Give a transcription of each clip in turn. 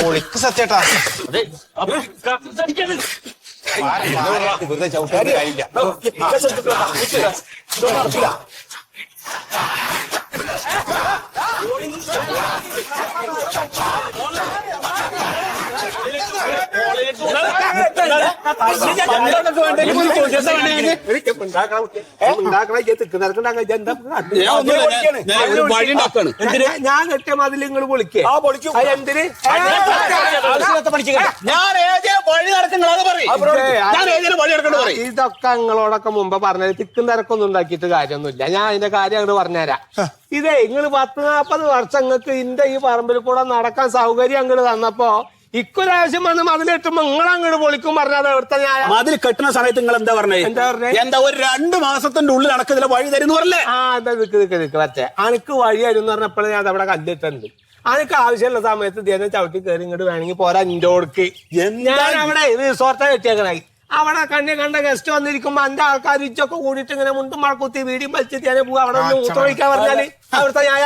പൊളിക്ക് സത്യേട്ടാ. വെറുതെ ചവിട്ടാൻ കാര്യമില്ല. ഞാൻ കെട്ടിയ മതിൽ നിങ്ങൾ പൊളിക്കേ എന്തിന് ഇതൊക്കെ നിങ്ങളോടൊക്കെ മുമ്പ് പറഞ്ഞത് തിക്കും തിരക്കൊന്നും ഉണ്ടാക്കിയിട്ട് കാര്യമൊന്നുമില്ല. ഞാൻ അതിന്റെ കാര്യം അങ്ങോട്ട് പറഞ്ഞുതരാം. ഇതേ നിങ്ങൾ 10-40 വർഷം നിങ്ങൾക്ക് ഇന്റെ ഈ പറമ്പിൽ കൂടെ നടക്കാൻ സൗകര്യം അങ്ങോട്ട് തന്നപ്പോ ഇക്കൊരാവശ്യം വന്ന് മതിലിട്ടുമ്പോ നിങ്ങൾ അങ്ങോട്ട് പൊളിക്കും പറഞ്ഞത് എവിടുത്തെ ന്യായം? മതിൽ കെട്ടുന്ന സമയത്ത് നിങ്ങൾ എന്താ പറഞ്ഞത്? എന്താ ഒരു 2 മാസത്തിന്റെ ഉള്ളിൽ അനക്കതിലെ വഴി തരുന്നു പറഞ്ഞേ? ആ എന്താ നിക്ക് മറ്റേ അനക്ക് വഴി തരും പറഞ്ഞപ്പോഴേ ഞാൻ അവിടെ കല്ലിട്ടുണ്ട്. അനക്ക് ആവശ്യമുള്ള സമയത്ത് ധ്യാനം ചവിട്ടി കയറി ഇങ്ങോട്ട് വേണമെങ്കിൽ പോരാ ഇന്റെ കൊടുക്ക്. ഞാൻ അവിടെ റിസോർട്ടാ കെട്ടിയേക്കണായി. അവിടെ കണ്ട ഗസ്റ്റ് വന്നിരിക്കുമ്പോ എന്റെ ആൾക്കാർ ഇച്ചൊക്കെ കൂടിയിട്ട് ഇങ്ങനെ മുണ്ടും മഴക്കുത്തി വീടിയും വലിച്ചിട്ട് ഞാൻ പോവാ. അവിടെ മൂത്രമൊഴിക്കാൻ പറഞ്ഞാല് അവിടുത്തെ ഞാൻ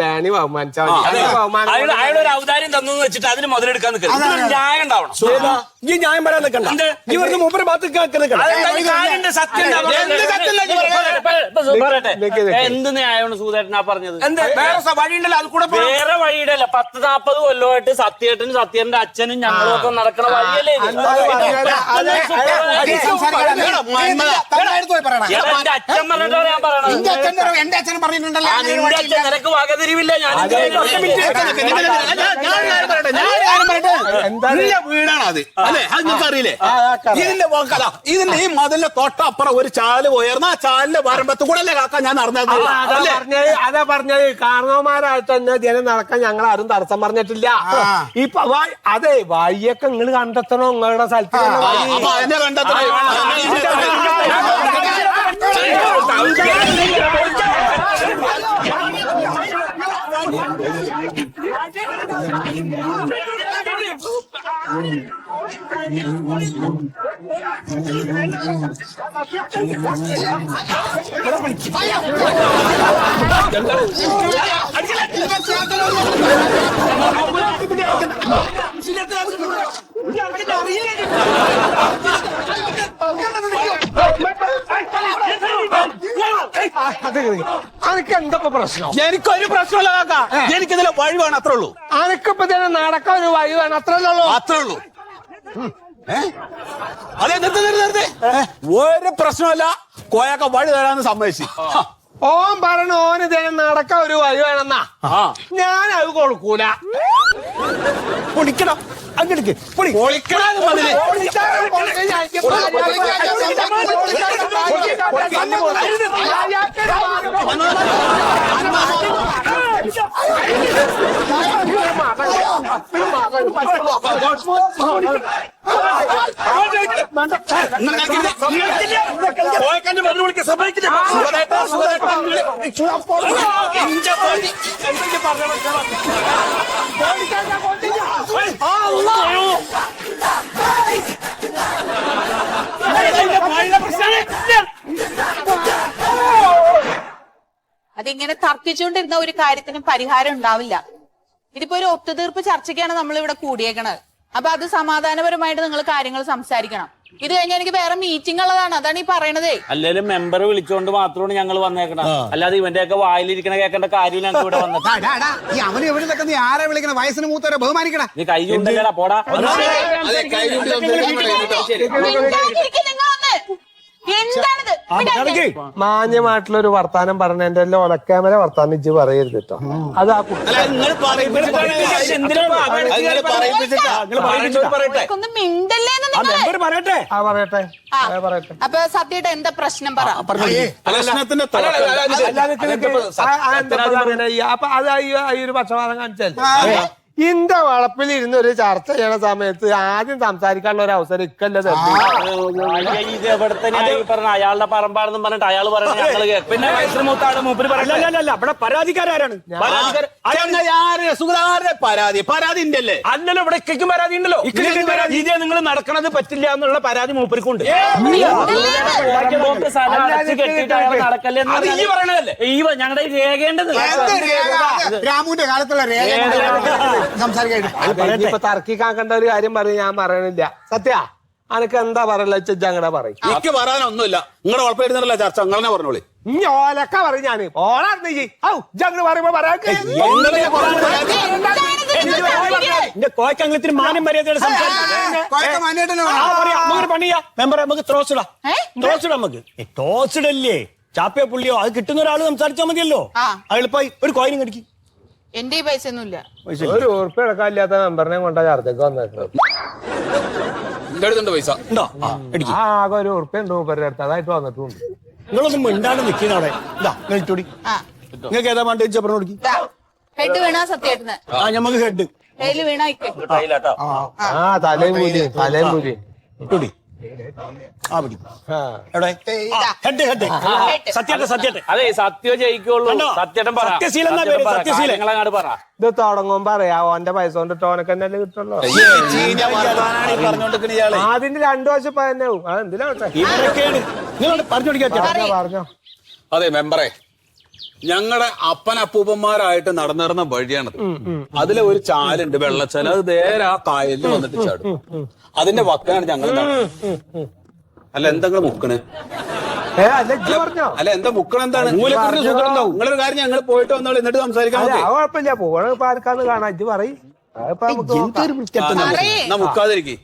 വേണി ബഹുമാനിച്ചാൽ ഔദാര്യം തന്നു വെച്ചിട്ട് അതിന് മുതലെടുക്കാൻ ന്യായം ഉണ്ടാവണം. ഈ ന്യായം പറയാൻ നിൽക്കണ്ട. ഇവർക്ക് മൂപ്പര് ഭാഗത്ത് എന്ത് ന്യായമാണ് സൂതേട്ടനാ പറഞ്ഞത്? വഴിയുണ്ടല്ലോ അത് കൂടെ വേറെ വഴിയിടല്ല. 10-40 കൊല്ലമായിട്ട് സത്യേട്ടനും സത്യേട്ടന്റെ അച്ഛനും ഞങ്ങളും ഒക്കെ നടക്കുന്ന വഴിയല്ലേ ഇത്? അച്ഛൻ പറഞ്ഞിട്ടോ ഞാൻ പറയണത്? നിനക്ക് വകതിരിവില്ല. വീടാണ് അത് അല്ലേ? അത് നിങ്ങൾക്ക് അറിയില്ലേ? ഇതിന്റെ ഈ മതിലിന്റെ തൊട്ടപ്പുറം ഒരു ചാല് ഉയർന്ന ആ ചാലിന്റെ വരമ്പത്ത് കൂടെ അല്ലേ കാക്ക ഞാൻ നടന്നത്? അതാ പറഞ്ഞത്. കാരണവന്മാരായിട്ട് തന്നെ ജനം നടക്കാൻ ഞങ്ങൾ ആരും തടസ്സം പറഞ്ഞിട്ടില്ല. ഇപ്പൊ അതെ വഴിയൊക്കെ നിങ്ങൾ കണ്ടെത്തണോ? നിങ്ങളുടെ സ്ഥലത്ത് എന്നെ കണ്ടെത്തണം. അനക്ക് എന്തൊക്കെ പ്രശ്നം? എനിക്കൊരു പ്രശ്നമല്ല കാക്ക. എനിക്കിതിലെ വഴി വേണം, അത്രേ ഉള്ളൂ. അനക്കിപ്പോ തന്നെ നടക്കാൻ ഒരു വഴി വേണം, അത്രേ ഉള്ളൂ. അതെ നിർത്തി. ഒരു പ്രശ്നമല്ല. കോയൊക്കെ വഴി തരാന്ന് സമ്മതിച്ചു. ഓൻ പറഞ്ഞു ഓന് ജനം നടക്കാൻ ഒരു വഴി വേണമെന്നാ. ഞാൻ അത് കൊടുക്കൂല. പൊളിക്കണം അങ്ങനെക്ക് അതിങ്ങനെ തർക്കിച്ചുകൊണ്ടിരുന്ന ഒരു കാര്യത്തിനും പരിഹാരം ഉണ്ടാവില്ല. ഇതിപ്പോ ഒരു ഒത്തുതീർപ്പ് ചർച്ചയ്ക്കാണ് നമ്മൾ ഇവിടെ കൂടിയേക്കണത്. അപ്പൊ അത് സമാധാനപരമായിട്ട് നിങ്ങൾ കാര്യങ്ങൾ സംസാരിക്കണം. ഇത് കഴിഞ്ഞാൽ എനിക്ക് വേറെ മീറ്റിംഗ് ഉള്ളതാണ്, അതാണ് ഈ പറയണതേ. അല്ലേലും മെമ്പർ വിളിച്ചോണ്ട് മാത്രമാണ് ഞങ്ങൾ വന്നേക്കണം. അല്ലാതെ ഇവന്റെ ഒക്കെ വായിലിരിക്കണ കേൾക്കേണ്ട കാര്യം ഞങ്ങൾക്ക് ഇവിടെ വന്നത്. നീ ആരെ വിളിക്കണ? വയസ്സിന് മൂത്തവരെ ബഹുമാനിക്കണം. നീ കൈ ചൂണ്ടല്ലേടാ പോടാ. മാന്യമായിട്ടുള്ളൊരു വർത്താനം പറഞ്ഞതിന്റെ എല്ലാം ഒലക്കാമല വർത്താനം ഇജ്ജ് പറയരുത് കേട്ടോ. അത് ആ പറയട്ടെ. അപ്പൊ സത്യമായിട്ട് എന്താ പ്രശ്നം പറ. അപ്പൊ അത് ഈ ഒരു പക്ഷപാതം കാണിച്ചല്ലേ? ഇന്റെ വളപ്പിൽ ഇരുന്ന് ഒരു ചർച്ച ചെയ്യണ സമയത്ത് ആദ്യം സംസാരിക്കാനുള്ള ഒരു അവസരം ഇക്കല്ലത് ഇത് എവിടെ തന്നെയാ ഈ പറഞ്ഞ അയാളുടെ പറമ്പാണെന്നും പറഞ്ഞിട്ട് അയാൾ പറയുന്നത് ഞങ്ങള് കേൾക്കും. പിന്നെ വയസ്സിന് മൂത്താണ് മൂപ്പര് പറയുന്നത്. ഇവിടെ പരാതിക്കാരാണ് പരാതി ഉണ്ടല്ലേ അല്ലല്ലോ ഇവിടെ ഇക്കും പരാതി ഉണ്ടല്ലോ. ഇതേ നിങ്ങൾ നടക്കണത് പറ്റില്ല എന്നുള്ള പരാതി മൂപ്പർക്കുണ്ട്. പുറമ്പോക്ക് സ്ഥലം അടച്ച് കെട്ടിയിട്ട് അയാൾ നടക്കല്ലേ എന്ന് അത് ഈ പറയണതല്ലേ? ഞങ്ങളുടെ രേഖേണ്ടത് രാമുവിന്റെ കാലത്തുള്ള രേഖ സംസാരിക്കാൻ ഇപ്പൊ തർക്കിക്കാക്കേണ്ട ഒരു കാര്യം പറയും ഞാൻ പറയണില്ല. സത്യ അനക്ക് എന്താ പറയല ഞങ്ങളുടെ പറയും. എനിക്ക് പറയാനൊന്നുമില്ല. നിങ്ങളുടെ ഉറപ്പായിരുന്നല്ല ചർച്ച അങ്ങനെ പറഞ്ഞോളി. ഇനി ഓലക്ക പറയും ഞാന് ഓളാർന്ന് ജങ്ങള് പറയുമ്പോ എന്റെ കോയക്കങ്ങളത്തിന് മാനം മര്യാദയുടെ പണിയാ മെമ്പറെ നമുക്ക് ത്രോസിടാം. ത്രോസിടാം നമുക്ക്. ത്രോസിടല്ലേ ചാപ്പയോ പുള്ളിയോ അത് കിട്ടുന്ന ഒരാൾ സംസാരിച്ചാൽ മതിയല്ലോ. അയാളിപ്പോ ഒരു കോയിനും കടിക്കും. എന്റെ പൈസ ഒന്നുമില്ല. ഒരു ഉറുപ്പ് എടുക്കാനില്ലാത്ത മെമ്പറിനെ കൊണ്ടാ ചർച്ചക്ക് വന്നേക്കുന്നത്. പൈസ ഉണ്ടോ? ആകെ ഒരു ഉറുപ്പുണ്ട് മൂപ്പരുടെ അടുത്ത് അതായിട്ട് വന്നിട്ടുണ്ട്. നിങ്ങളൊന്നും മിണ്ടാണ്ട് നിൽക്കുന്ന അവിടെ നെൽച്ചോടി നിങ്ങൾക്ക് ഏതാ വേണ്ട പറഞ്ഞു കൊടുക്കി. ഹെഡ് വീണാ സത്യേട്ടന്. ഞമ്മക്ക് ഹെഡ് കയ്യില് വീണാ തലയും കൂലി തലയും കൂലി ഇട്ടോടി. ആ പിടി എവിടെ ഹെഡ് ഹെഡ് സത്യട്ടെ സത്യട്ടെ. അതെ സത്യം ജയിക്കുള്ളൂ. സത്യേട്ടൻ പറ. സത്യശീലൻ എന്നാ പേര്. സത്യശീലൻ നിങ്ങളങ്ങാട് പറ. ഇത് തുടങ്ങുമ്പോ പറയാ ഓന്റെ പൈസ കൊണ്ട് ടോനക്ക് തന്നെ കിട്ടുള്ളൂ. അതിന്റെ 2 വർഷം തന്നെ അതെന്തിനാണ് നിങ്ങൾ പറഞ്ഞു കൊടുക്കാൻ പറഞ്ഞോ. അതെ മെമ്പറെ, ഞങ്ങളുടെ അപ്പനപ്പൂപ്പന്മാരായിട്ട് നടന്നിരുന്ന വഴിയാണത്. അതിലെ ഒരു ചാലുണ്ട്, വെള്ളച്ചാല്. അത് നേരെ ആ കായലിൽ വന്നിട്ട് ചാടും. അതിന്റെ വക്കാണ് ഞങ്ങൾ. അല്ല എന്തെങ്കിലും മുക്കണ്? പറഞ്ഞോ. അല്ല എന്താ മുക്കണ? എന്താണ് നിങ്ങളൊരു കാര്യം ഞങ്ങൾ പോയിട്ട് വന്നോളൂ, എന്നിട്ട് സംസാരിക്കാൻ. കുഴപ്പമില്ല പോകണ പാർക്കാന്ന് കാണാം. ഇത് പറയും എന്നാ മുക്കാതിരിക്കും.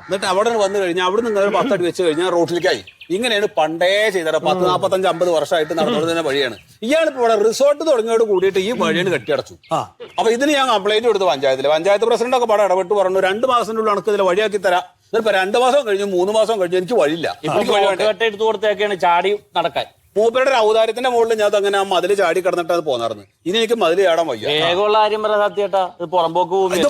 എന്നിട്ട് അവിടെ വന്നു കഴിഞ്ഞാൽ അവിടെ നിങ്ങൾ 10 അടി വെച്ച് കഴിഞ്ഞാൽ റോട്ടിലേക്കായി. ഇങ്ങനെയാണ് പണ്ടേ ചെയ്തത്. 10, 45, 50 വർഷമായിട്ട് നടന്നുകൊണ്ടിരുന്ന വഴിയാണ്. ഇയാളിപ്പോ ഇവിടെ റിസോർട്ട് തുടങ്ങിയോട് കൂടിയിട്ട് ഈ വഴിയാണ് കെട്ടിയടച്ചു. അപ്പൊ ഇതിന് ഞാൻ കംപ്ലൈന്റ് കൊടുത്തു പഞ്ചായത്ത് പ്രസിഡന്റ് ഒക്കെ പാടെ ഇടപെട്ട് പറഞ്ഞു 2 മാസത്തിനുള്ളിൽ നമുക്ക് ഇതിൽ വഴിയാക്കി തരാം. ഇതിപ്പോ 2 മാസം കഴിഞ്ഞു, 3 മാസം കഴിഞ്ഞു, എനിക്ക് വഴിയില്ല. എടുത്തു കൊടുത്തേക്കാണ് ചാടി നടക്കാൻ. മൂപ്പരുടെ ഒരു ഔദാര്യത്തിന്റെ മുകളിൽ ഞാൻ അങ്ങനെ ആ മതില് ചാടി കിടന്നിട്ട് അത് പോന്നാർന്ന്. ഇനി എനിക്ക് മതില് ചാടാൻ വയ്യ. വേഗമുള്ള കാര്യം പറ സത്യേട്ടാ. ഇത് പുറമ്പോക്ക് ഭൂമി. ഇത്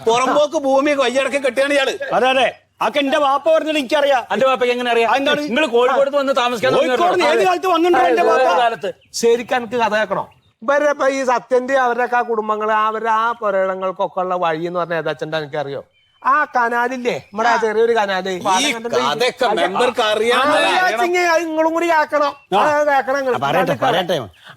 പുറമ്പോക്ക് ഭൂമി വയ്യടക്കി കെട്ടിയാണ് ഇയാള്. അതെ അതെ അതൊക്കെ എന്റെ വാപ്പ പറഞ്ഞിട്ട് എനിക്കറിയാം. എന്റെ വാപ്പയ്ക്ക് എങ്ങനെ അറിയാം? നിങ്ങൾ കോഴിക്കോട് വന്ന് താമസിക്കാൻ ഏത് കാലത്ത് വന്നിട്ടുണ്ടോ? കാലത്ത് ശരിക്കും എനിക്ക് കഥ കേൾക്കണോ? ഇവരപ്പ ഈ സത്യന്റെ അവരൊക്കെ ആ കുടുംബങ്ങള് അവരുടെ ആ പുരയിടങ്ങൾക്കൊക്കെ ഉള്ള വഴി എന്ന് പറഞ്ഞ ഏതാച്ചന്റെ എനിക്കറിയോ? ആ കനാലില്ലേ നമ്മുടെ ചെറിയൊരു കനാല്. നിങ്ങളും കൂടി കേൾക്കണം.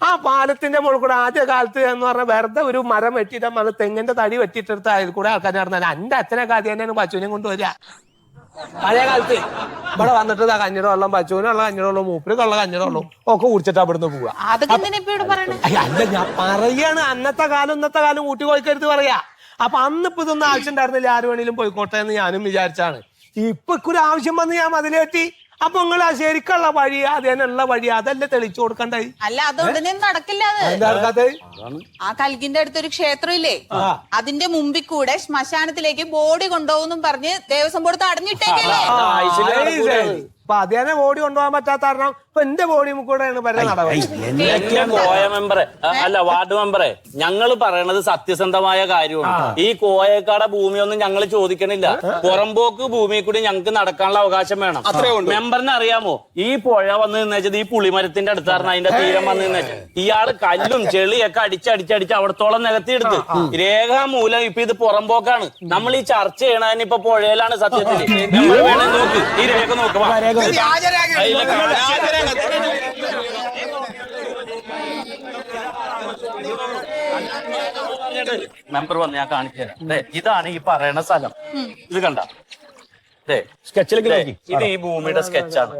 ആ പാലത്തിന്റെ മുകളിൽ കൂടെ ആദ്യ കാലത്ത് എന്ന് പറഞ്ഞാൽ വെറുതെ ഒരു മരം വെട്ടിയിട്ട് അത് തെങ്ങിന്റെ തടി വെട്ടിട്ടെടുത്ത് അതിൽ കൂടെ ആൾക്കാർ നടന്നാൽ എന്റെ അച്ഛനൊക്കെ ആദ്യം തന്നെയാണ് പശുവിനെ കൊണ്ടുവരിക. പഴയ കാലത്ത് ഇവിടെ വന്നിട്ട് കഞ്ഞിട വെള്ളം പശുവിനുള്ള കഞ്ഞിട വെള്ളം മൂപ്പർക്കുള്ള കഞ്ഞിട വെള്ളം ഒക്കെ കുടിച്ചിട്ട് അവിടുന്ന് പോവുക. അല്ല ഞാൻ പറയാണ് അന്നത്തെ കാലം ഇന്നത്തെ കാലം കൂട്ടി പോയിക്കരുത് പറയാ. അപ്പൊ അന്നിപ്പോ ഇതൊന്നും ആവശ്യം ഉണ്ടായിരുന്നില്ല. ആര് വേണേലും പോയിക്കോട്ടെ എന്ന് ഞാനും വിചാരിച്ചാണ്. ഇപ്പൊ ഒരു ആവശ്യം വന്ന് ഞാൻ മതിലേറ്റി. അപ്പൊ നിങ്ങൾ ആ ശരിക്കുള്ള വഴി അതിനുള്ള വഴി അതല്ലേ തെളിച്ചു കൊടുക്കണ്ടായി. അല്ല അതുടനെ നടക്കില്ല. അത് ആ കൽകിന്റെ അടുത്തൊരു ക്ഷേത്രം ഇല്ലേ, അതിന്റെ മുമ്പിൽ കൂടെ ശ്മശാനത്തിലേക്ക് ബോഡി കൊണ്ടുപോകുന്നും പറഞ്ഞ് ദേവസ്വം ബോർഡ് തടഞ്ഞിട്ടേക്കല്ലേ. അപ്പൊ അതേനെ ബോഡി കൊണ്ടുപോകാൻ പറ്റാത്ത കാരണം ഇപ്പൊ എന്റെ ബോഡി കൂടെയാണ് വരെ കോയ മെമ്പറെ അല്ല വാർഡ് മെമ്പറെ, ഞങ്ങൾ പറയണത് സത്യസന്ധമായ കാര്യമാണ്. ഈ കോയക്കാടെ ഭൂമിയൊന്നും ഞങ്ങൾ ചോദിക്കണില്ല. പുറമ്പോക്ക് ഭൂമി കൂടി ഞങ്ങൾക്ക് നടക്കാനുള്ള അവകാശം വേണം. മെമ്പറിന് അറിയാമോ, ഈ പുഴ വന്ന് നിന്നേച്ചത് ഈ പുളിമരത്തിന്റെ അടുത്തായിരുന്നു. അതിന്റെ തീരം വന്ന് നിന്നേച്ചത് ഇയാള് കല്ലും ചെളിയൊക്കെ അടിച്ചടിച്ചടിച്ച് അവിടത്തോളം നികത്തിയെടുത്ത് രേഖാമൂലം ഇപ്പൊ ഇത് പുറമ്പോക്കാണ്. നമ്മൾ ഈ ചർച്ച ചെയ്യണതിന് ഇപ്പൊ പുഴയിലാണ് സത്യത്തിൽ. വേണം നോക്ക്, ഈ രേഖ നോക്കുക. മെമ്പർ വന്ന് ഞാൻ കാണിച്ചു തരാം. ഇതാണ് ഈ പറയണ സ്ഥലം. ഇത് കണ്ട സ്കെച്ചിലേക്ക് ഇത് ഈ ഭൂമിയുടെ സ്കെച്ചാണ്.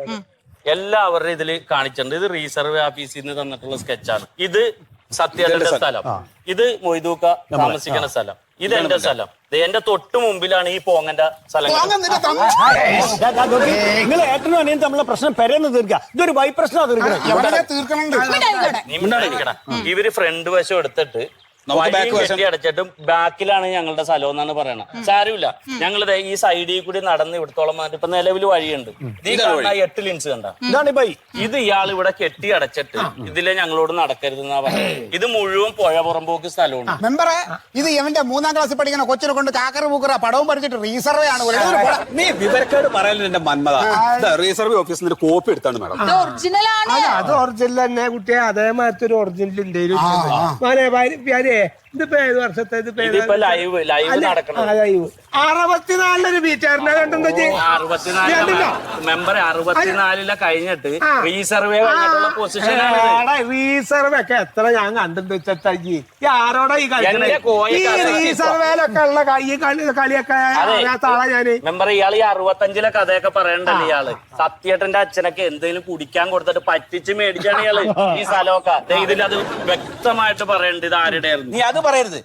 എല്ലാവരുടെയും ഇതിൽ കാണിച്ചിട്ടുണ്ട്. ഇത് റീസർവേ ഓഫീസിൽ നിന്ന് തന്നിട്ടുള്ള സ്കെച്ചാണ്. ഇത് സത്യേട്ടന്റെ സ്ഥലം, ഇത് മൊയ്തൂക്ക താമസിക്കുന്ന സ്ഥലം, ഇത് എന്റെ സ്ഥലം. എന്റെ തൊട്ട് മുമ്പിലാണ് ഈ പോങ്ങന്റെ സ്ഥലം. നിങ്ങൾ ഏട്ടനും അനിയനും തമ്മിലുള്ള പ്രശ്നം പെരന്ന് തീർക്കുക. ഇതൊരു വൈ പ്രശ്നം തീർക്കണം. ഇവര് ഫ്രണ്ട് വശം എടുത്തിട്ട് നമുക്ക് back വശം- കെട്ടി അടച്ചിട്ടും ബാക്കിലാണ് ഞങ്ങളുടെ സ്ഥലം എന്നാണ് പറയണത്. സാരമില്ല, ഞങ്ങൾ ഈ സൈഡിൽ കൂടി നടന്ന് ഇവിടത്തോളം വന്നിട്ട് ഇപ്പൊ നിലവിൽ വഴിയുണ്ട്. ഈ കാണുന്ന 8 ലിൻസ് കണ്ട, ഇതാണ് ബൈ. ഇത് ഇയാൾ ഇവിടെ കെട്ടി അടച്ചിട്ട് ഇതിലെ ഞങ്ങളോട് നടക്കരുത് എന്നാ പറയുന്നത്. ഇത് മുഴുവൻ പുഴ പുറമ്പോക്ക് സ്ഥലമുണ്ട്. മെമ്പറെ ഇത് ഇവന്റെ 3ാം ക്ലാസ്സിൽ പഠിക്കുന്ന കൊച്ചിനെ കൊണ്ട് കാക്കറ പൂക്കറ പടവും പഠിച്ചിട്ട് റീസർവേ ആണ് നീ വിവരക്കേട് പറയലിന് എന്റെ മന്മത. റീസർവേ ഓഫീസിൽ നിന്ന് കോപ്പി എടുത്താണ് മാഡം. ഇത് ഒറിജിനൽ ആണ്. അത് ഒറിജിനൽ തന്നെ കുട്ടിയെ, അതേമാതിരി ഒരു ഒറിജിനൽ ഉണ്ട്. ഇതിപ്പോ ഏത് വർഷത്തെ ഇതിപ്പോ ലൈവ് നടക്കണം. 64 മീറ്ററിനെ കണ്ടെന്താ 64 മെമ്പർ 64 കഴിഞ്ഞിട്ട് റീസർവേ കഴിഞ്ഞിട്ടുള്ള പൊസിഷനാണ്. റീസർവ് ഒക്കെ എത്ര ഞാൻ കണ്ടെന്ന് വെച്ചാ ആരോടാ ഈ എന്റെ കോഴി റീസർവേലൊക്കെ ഉള്ള കളിയൊക്കെ അറിയാത്ത ആളാ ഞാന്. മെമ്പർ ഇയാൾ ഈ 65 കഥയൊക്കെ പറയണ്ടല്ലോ. ഇയാള് സത്യേട്ടന്റെ അച്ഛനൊക്കെ എന്തെങ്കിലും കുടിക്കാൻ കൊടുത്തിട്ട് പറ്റിച്ച് മേടിച്ചാണ് ഇയാള് ഈ സ്ഥലമൊക്കെ. ഇതിലത് വ്യക്തമായിട്ട് പറയണ്ട് ഇത് ആരുടെയായിരുന്നു. നീ അത് പറയരുത്.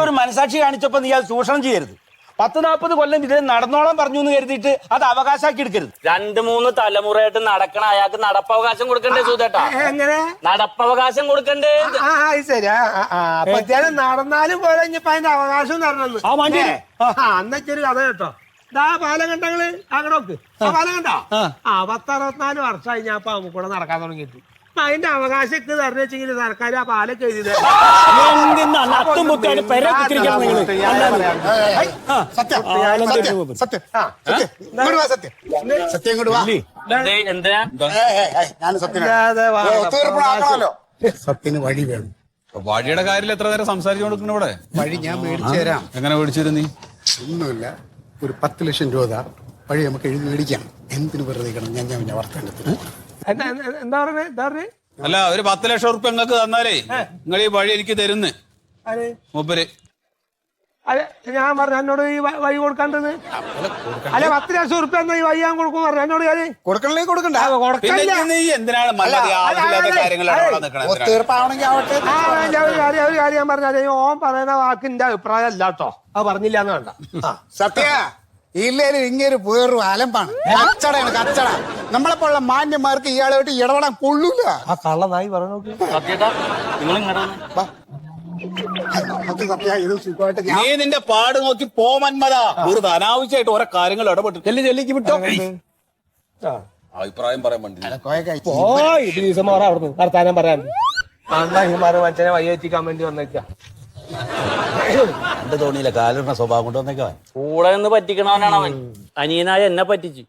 ഒരു മനസാക്ഷി കാണിച്ചപ്പോ നീ അത് ചൂഷണം ചെയ്യരുത്. 10-40 കൊല്ലം ഇതിൽ നടന്നോളം പറഞ്ഞു എന്ന് കരുതിയിട്ട് അത് അവകാശമാക്കി എടുക്കരുത്. 2-3 തലമുറയായിട്ട് നടക്കണ അയാൾക്ക് നടപ്പവകാശം കൊടുക്കണ്ടേ സുധേട്ടാ? എങ്ങനെ നടപ്പവകാശം കൊടുക്കണ്ടേ? ശരി. അപ്പത്തേനും നടന്നാലും പോലെ ഇനിയിപ്പോ അതിന്റെ അവകാശം തരണമെന്ന്. അന്നൊരു കഥ കേട്ടോ. ഇതാ പാലം കണ്ടങ്ങള് അങ്ങോട്ട് നോക്ക്. ആ പാലം കണ്ടോ? 10-64 വർഷമായി ഞാൻ അപ്പൊ നമുക്കൂടെ നടക്കാൻ തുടങ്ങിയിട്ട്. അതിന്റെ അവകാശമൊക്കെ തരണം വെച്ചെങ്കിൽ സർക്കാർ ആ പാലൊക്കെ എഴുതി സത്യം ഇങ്ങോട്ട് വാ. എന്തിനാ ഞാൻ സത്യനാണല്ലോ. സത്യന് വഴി വേണം. വഴിയുടെ കാര്യത്തിൽ എത്ര നേരം സംസാരിച്ചു കൊടുക്കുന്നു ഇവിടെ? വഴി ഞാൻ മേടിച്ചു തരാം. എങ്ങനെ മേടിച്ചിരുന്നു നീ? ഒന്നുമില്ല, ഒരു 10 ലക്ഷം രൂപ വഴി നമുക്ക് എഴുതി മേടിക്കാം. എന്തിനു വെറുതെ ഞാൻ വർത്തമാനത്തിന് എന്താ പറഞ്ഞേ? അല്ല, ഒരു 10 ലക്ഷം ഉറുപ്പ്യ നിങ്ങൾക്ക് തന്നാലേ നിങ്ങൾ ഈ വഴി എനിക്ക് തരുന്ന് മൂപ്പര്. അതെ, ഞാൻ പറഞ്ഞു എന്നോട് ഈ വഴി കൊടുക്കാണ്ടെന്ന്. അല്ലെ 10 ലക്ഷം ഉറുപ്പ്യ എന്നാ ഈ വഴി ഞാൻ കൊടുക്കും പറഞ്ഞു എന്നോട്. ഞാൻ കൊടുക്കണേ കൊടുക്കണ്ട. പിന്നെ നീ എന്തിനാണ് ആവശ്യമില്ലാത്ത കാര്യങ്ങളാണ് തീർപ്പാവണമെങ്കിൽ ആവട്ടെ. ഒരു കാര്യം ഞാൻ പറഞ്ഞാൽ ഓൻ പറയുന്ന വാക്കിന്റെ അഭിപ്രായം അല്ല കേട്ടോ. അത് പറഞ്ഞില്ല എന്ന് വേണ്ട. സത്യ ഇല്ലേലും ഇങ്ങനെ വേറൊരു അലമ്പാണ്. കച്ചടയാണ് കച്ചട. നമ്മളെപ്പോലുള്ള മാന്യന്മാർക്ക് ഇയാളായിട്ട് ഇടപെടാൻ കൊള്ളൂല. ആ കള്ളനായി പറഞ്ഞു. സത്യേട്ടാ നിങ്ങൾ ഇങ്ങോട്ട് സത്യ ഇത് സുഖമായിട്ട് നീ നിന്റെ പാട് നോക്കി പോ മന്മത. വെറുതെ അനാവശ്യമായിട്ട് ഓരോ കാര്യങ്ങൾ ഇടപെട്ടു. ചെല്ലിക്ക് വിട്ടോ. അഭിപ്രായം പറയാൻ വേണ്ടി അവിടുന്ന് വർത്താനം പറയാൻ മനുഷ്യനെ വയ്യെത്തിക്കാൻ വേണ്ടി വന്നേക്കാം. എന്റെ തോണിയില്ല കാലിടുന്ന സ്വഭാവം കൊണ്ട് വന്നേക്കാ. കൂടെ നിന്ന് പറ്റിക്കണവനാണ് അവൻ. അനിയനായ എന്നെ പറ്റിച്ചു.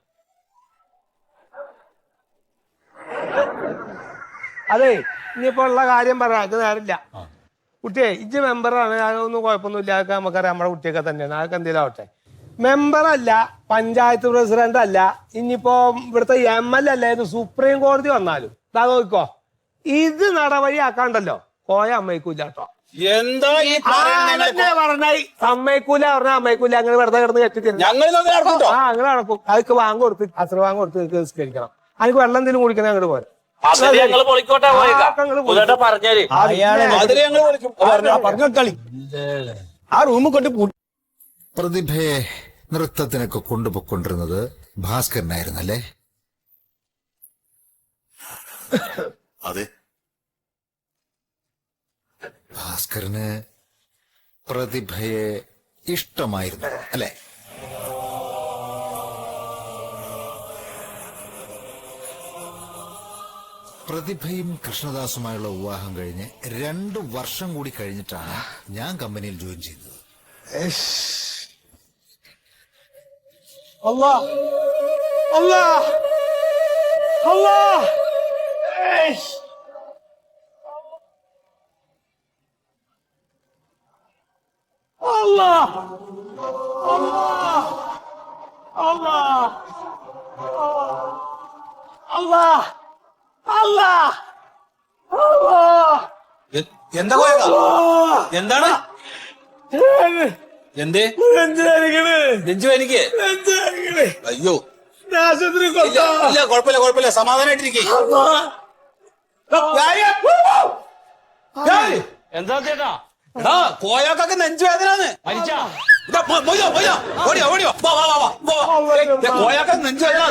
അതെ, ഇനിയിപ്പോ ഉള്ള കാര്യം പറയാം. അത് നേരില്ല കുട്ടിയെ. ഇജ്ജ് മെമ്പറാണ്, അതൊന്നും കുഴപ്പമൊന്നുമില്ല. അതൊക്കെ നമുക്കറിയാം, നമ്മുടെ കുട്ടിയൊക്കെ തന്നെയാണ്. അതൊക്കെ എന്തെങ്കിലും ആവട്ടെ. മെമ്പറല്ല, പഞ്ചായത്ത് പ്രസിഡന്റ് അല്ല, ഇനിയിപ്പോ ഇവിടുത്തെ MLA അല്ല, ഇത് സുപ്രീം കോടതി വന്നാലും ഇതാ നോക്കോ, ഇത് നടപടിയാക്കാണ്ടല്ലോ കോയ അമ്മയ്ക്കൂല കേട്ടോ. എന്താ ഈ പറഞ്ഞായി സമ്മതിക്കൂല പറഞ്ഞാൽ അമ്മയ്ക്കൂല. അങ്ങനെ വെറുതെ കിടന്ന് കെട്ടിത്തരും. ഞങ്ങൾ അങ്ങനെ നടക്കും. അതൊക്കെ വാങ്ങ് കൊടുത്ത് അസർ വാങ്ങ് കൊടുത്ത് നിസ്കരിക്കണം. അതിന് വെള്ളം എന്തെങ്കിലും കുടിക്കണം. അങ്ങോട്ട് പോരാ. ഞങ്ങള് പൊളിക്കോട്ടെ പറഞ്ഞേര്. പറഞ്ഞോളി. ആ റൂമിൽ കൊണ്ട് പ്രതിഭയെ നൃത്തത്തിനൊക്കെ കൊണ്ടുപോയിക്കൊണ്ടിരുന്നത് ഭാസ്കരനായിരുന്നല്ലേ? അതെ. ഭാസ്കരന് പ്രതിഭയെ ഇഷ്ടമായിരുന്നു അല്ലെ? പ്രതിഭയും കൃഷ്ണദാസുമായുള്ള വിവാഹം കഴിഞ്ഞ് 2 വർഷം കൂടി കഴിഞ്ഞിട്ടാണ് ഞാൻ കമ്പനിയിൽ ജോയിൻ ചെയ്തത്. അല്ലാ അല്ലാ അല്ലാ Allah! Allah! Allah! Allah! Allah! Allah! എന്താ എന്താണ് എന്തേ നെഞ്ചു എനിക്ക്? അയ്യോ ഇല്ല, കുഴപ്പമില്ല. സമാധാനായിട്ടിരിക്കേ. എന്താ ചേട്ടാ? കോയാക്കൊക്കെ നെഞ്ചുവേദനാണ്. കോയാക്കൊക്കെ നെഞ്ചുവേദന.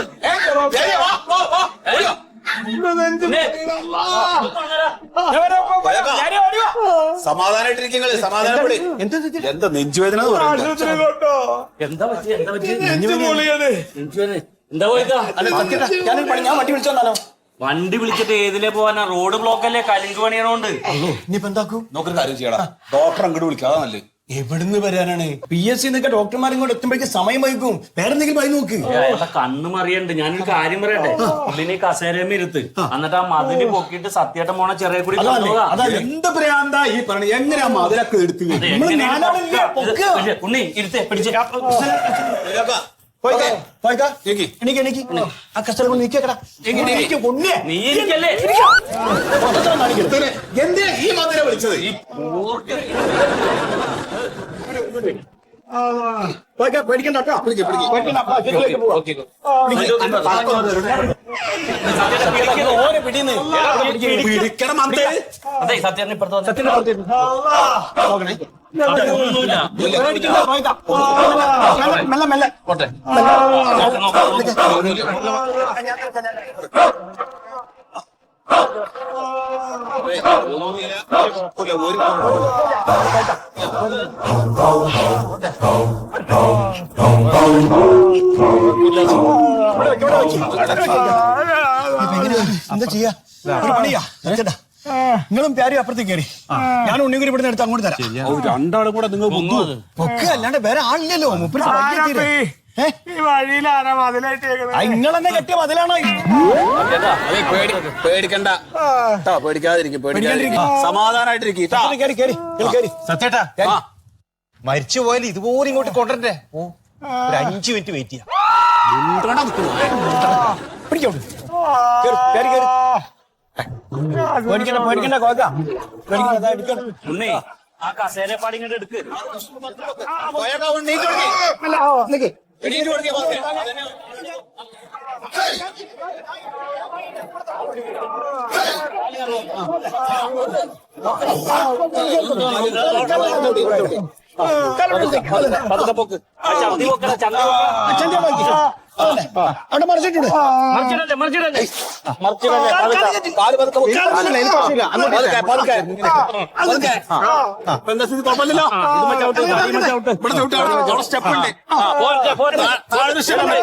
സമാധാനായിട്ടിരിക്കുന്നത് സമാധാനപ്പെടി. എന്താ നെഞ്ചുവേദന എന്ന് പറയുന്നത്? എന്താ പറ്റി എന്താ പോയിക്കാ? ഞാനൊരു പണി, ഞാൻ വണ്ടി വിളിച്ചു വന്നാലോ? വണ്ടി വിളിച്ചിട്ട് ഏതിലെ പോവാനാ? റോഡ് ബ്ലോക്ക് അല്ലേ, കലിങ്ക് പണിയണോണ്ട്. ഇനിയിപ്പോ എന്താക്കും? നോക്കൊരു കാര്യം ചെയ്യടാ, ഡോക്ടർ അങ്ങോട്ട് വിളിക്കാതെ നല്ലത്. എവിടുന്ന് വരാനാണ്? PSC എന്നൊക്കെ ഡോക്ടർമാരും കൂടെ എത്തുമ്പോഴേക്കും സമയം വൈകും. വേറെന്തെങ്കിലും പോയി നോക്ക്. അയാളുടെ കണ്ണ് മറിയണ്ട്. ഞാനൊരു കാര്യം പറയട്ടെ, പുള്ളിനെ കസേരയും ഇരുത്ത്, എന്നിട്ട് ആ മതില് പൊക്കിയിട്ട് സത്യേട്ടൻ പോണ ചെറിയ കൂടി കൊണ്ടുപോകാ. എന്ത് പ്രാന്താ ഈ പറഞ്ഞ? എങ്ങനെയാ മതിലൊക്കെ എടുത്ത് ഉണ്ണി ഇരുത്തേ പിടിച്ച്. ആ കസ്റ്റമർ നീക്കിയക്കടാ. നീ എനിക്കല്ലേ എന്തേ ഈ മതിലെ വിളിച്ചത്? പേടിക്കണ്ട കേട്ടോ. ഓരെ പിടിന്ന് പിടിക്കണം അന്തേ. അതെ സത്യേട്ടൻ ഇപ്പുറത്ത് മെല്ലെ മെല്ലെ പോട്ടെ. എന്താ ചെയ്യാ? ഒരു പണിയാ ചേട്ടാ, നിങ്ങളും പ്യാരും അപ്പുറത്തേക്ക് കയറി, ഞാൻ ഉണ്ണിക്കുരി ഇവിടുന്ന് എടുത്ത് അങ്ങോട്ട് തരാം. രണ്ടാളും കൂടെ നിങ്ങൾ ഒക്കെ അല്ലാണ്ട് വേറെ ആളില്ലല്ലോ. മുപ്പര് നിങ്ങൾ തന്നെ കെട്ടിയ മതിലാണോ? പേടിക്കണ്ട കേട്ടോ, പേടിക്കാതിരിക്കും, പേടിക്കാതിരിക്കും, സമാധാനായിട്ടിരിക്കും. സത്യേട്ടാ, മരിച്ചു പോയാൽ ഇതുപോലെ ഇങ്ങോട്ട് കൊണ്ടുവരണ്ടേ? ഒരു 5 മിനിറ്റ് വെയിറ്റ് ചെയ്യാം. പിടിക്കോട്ട് പേടിക്കണ്ട പേടിക്കണ്ട കോക്കാം. ഉണ്ണി ആ കസേര പാടി ഇങ്ങോട്ട് എടുക്ക്. പതുക്കെ പോക്ക്. ആ ചന്തി പോക്കണ, ചന്തി അവിടെ മറിച്ചിട്ടുണ്ട്. മറിച്ചിടല്ലേ മറിച്ചിടല്ലേ മറിച്ചിടല്ലേ. കാല് പതുക്കെ പൊക്ക്. പതുക്കെ, പതുക്കെ. ഇപ്പൊ എന്താ സ്ഥിതി? കുഴപ്പമില്ലല്ലോ. ഇവിടെ ചവിട്ട്, അവിടെ സ്റ്റെപ്പ് ഉണ്ട്. താഴെ സ്റ്റെപ്പ് ഉണ്ട്.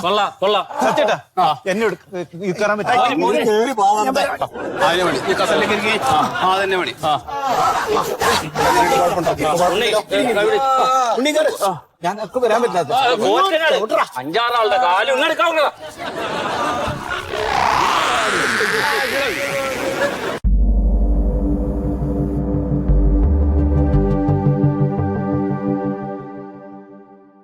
കൊള്ളാം കൊള്ളാം. സത്യേട്ടാ, എന്നെ കയറാൻ പറ്റും. അതിനെ മണി ഈ കസലിലേക്ക് ഇരിക്കി. അതന്നെ മണി. ഞാൻ ഒക്കെ വരാൻ പറ്റാത്ത 5-6 ആളുടെ കാലും ഇങ്ങനെ കാണുക.